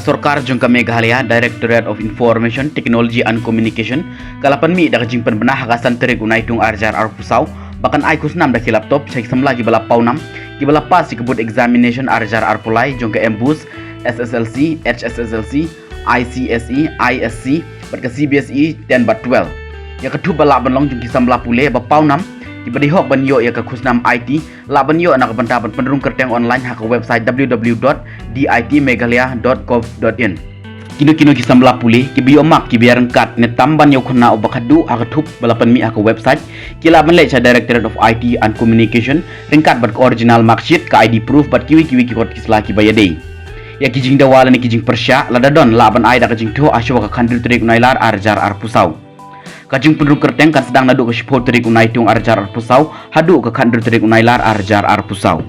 Sorkar jungka Meghalaya Directorate of Information Technology and Communication kalapan mi dak jingpan benah hagasan terik unai tung arjar arpusau bahkan ai Khusnam dak laptop cek semla gi bala paunam gi bala pas si kebut examination arjar arpulai jungka embus SSLC HSSLC ICSE ISC bat CBSE 10 bat 12 ya ketu bala benlong jungki Samla Pule ba paunam Kiba hok ban yo Iaka Khusnam IT laban yo nak bantaban penderung kerteng online hak website www.ditmeghalaya.gov.in kino ki Samla Pule kibi yo mak kibi rengkat ne tamban yo khona obakadu hak thup balapan mi hak website kilaban le cha Directorate of IT and Communication rengkat bat original marksheet ka ID proof bat kiwi ki kot kisla ki bayade ya kijing dawala ni kijing persya ladadon laban ai da kijing tho asyo ka khandil trik nailar arjar arpusau Kajing penduduk kerteng kan sedang naduk ke sipol terik unai tung arjar arpusau, haduk ke kandur terik unai lar arjar arpusau.